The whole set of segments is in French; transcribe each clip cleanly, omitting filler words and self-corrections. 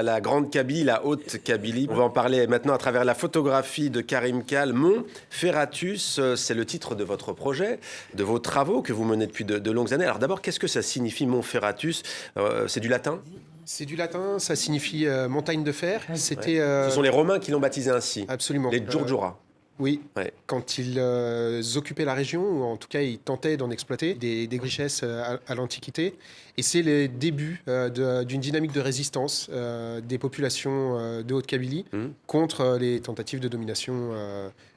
La Grande Kabylie, la Haute Kabylie. On va en parler maintenant à travers la photographie de Karim Kal. Mont Ferratus, c'est le titre de votre projet, de vos travaux que vous menez depuis de longues années. Alors d'abord, qu'est-ce que ça signifie Mont Ferratus? C'est du latin? C'est du latin, ça signifie montagne de fer. C'était Ce sont les Romains qui l'ont baptisé ainsi. absolument Les Djurdjura. oui. Ouais. Quand ils occupaient la région, ou en tout cas ils tentaient d'en exploiter des richesses à l'Antiquité. Et c'est les débuts d'une dynamique de résistance des populations de Haute-Kabylie contre les tentatives de domination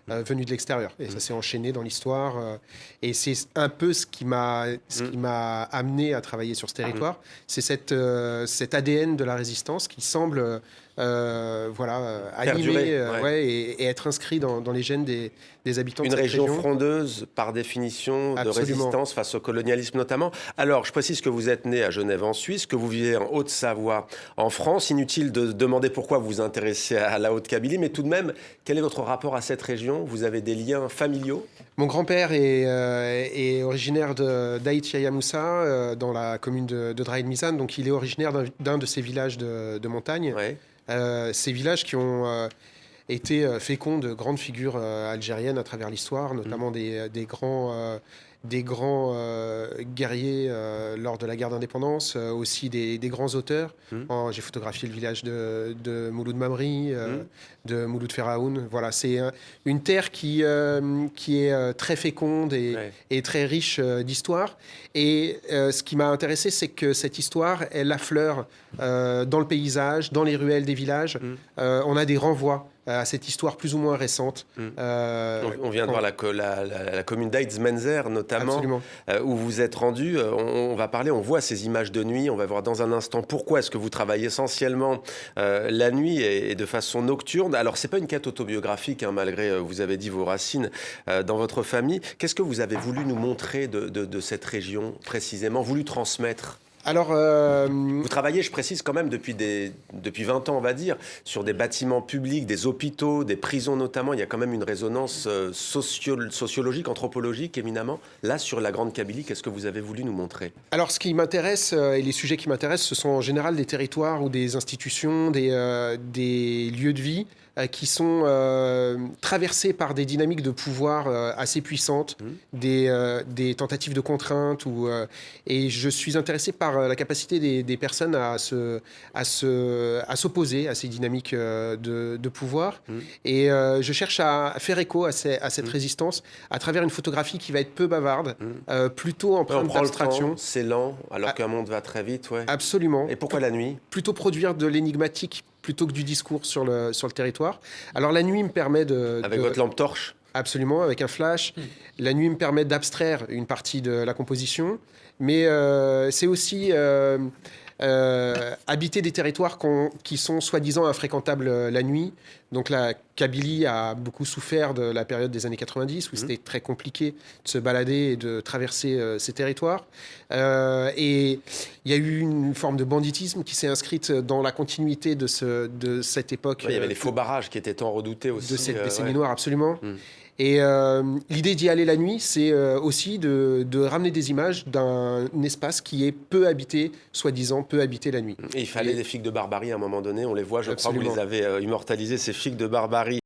venues de l'extérieur. Et ça s'est enchaîné dans l'histoire. Et c'est un peu ce qui m'a amené à travailler sur ce territoire. C'est cet ADN de la résistance qui semble animer et être inscrit dans les gènes des habitants de cette région. Une région frondeuse, par définition, de résistance face au colonialisme notamment. Alors, je précise que vous êtes né à Genève en Suisse, que vous vivez en Haute-Savoie en France. Inutile de demander pourquoi vous vous intéressez à la Haute-Kabylie, mais tout de même, quel est votre rapport à cette région? Vous avez des liens familiaux? Mon grand-père est originaire d'Aït Yahya Moussa, dans la commune de Draïd Mizan. Donc, il est originaire d'un de ces villages de montagne. Ouais. Ces villages qui ont été féconds de grandes figures algériennes à travers l'histoire, notamment des grands guerriers lors de la guerre d'indépendance, aussi des grands auteurs. J'ai photographié le village de Mouloud Mamri, de Mouloud Feraoun. Voilà, c'est une terre qui est très féconde et très riche d'histoire. Et ce qui m'a intéressé, c'est que cette histoire, elle affleure dans le paysage, dans les ruelles des villages. On a des renvois à cette histoire plus ou moins récente. On vient de voir la commune d'Aït-Zmenzer, notamment, où vous êtes rendu. On va parler, on voit ces images de nuit, on va voir dans un instant pourquoi est-ce que vous travaillez essentiellement la nuit et de façon nocturne. Alors, c'est pas une quête autobiographique, hein, malgré, vous avez dit, vos racines dans votre famille. Qu'est-ce que vous avez voulu nous montrer de cette région, précisément, voulu transmettre? Alors, vous travaillez, je précise quand même, depuis 20 ans, on va dire, sur des bâtiments publics, des hôpitaux, des prisons notamment. Il y a quand même une résonance sociologique, anthropologique, éminemment. Là, sur la Grande Kabylie, qu'est-ce que vous avez voulu nous montrer? Alors, ce qui m'intéresse, et les sujets qui m'intéressent, ce sont en général des territoires ou des institutions, des lieux de vie qui sont traversés par des dynamiques de pouvoir assez puissantes, des tentatives de contrainte. Et je suis intéressé par la capacité des personnes à s'opposer à ces dynamiques de pouvoir. Et je cherche à faire écho à cette résistance à travers une photographie qui va être peu bavarde, plutôt empreinte d'abstraction. C'est lent, alors qu'un monde va très vite. Ouais. Absolument. Et pourquoi la nuit? Plutôt produire de l'énigmatique plutôt que du discours sur le territoire. Alors la nuit me permet Avec votre lampe torche? Absolument, avec un flash. La nuit me permet d'abstraire une partie de la composition, mais c'est aussi habiter des territoires qui sont soi-disant infréquentables la nuit. Donc la Kabylie a beaucoup souffert de la période des années 90, où c'était très compliqué de se balader et de traverser ces territoires. Et il y a eu une forme de banditisme qui s'est inscrite dans la continuité de cette époque. Il y avait les faux barrages qui étaient tant redoutés aussi. De cette décennie noire, absolument. Et l'idée d'y aller la nuit, c'est aussi de ramener des images d'un espace qui est peu habité, soi-disant peu habité la nuit. Et il fallait des figues de Barbarie à un moment donné, on les voit, je crois que vous les avez immortalisées, ces figues de Barbarie.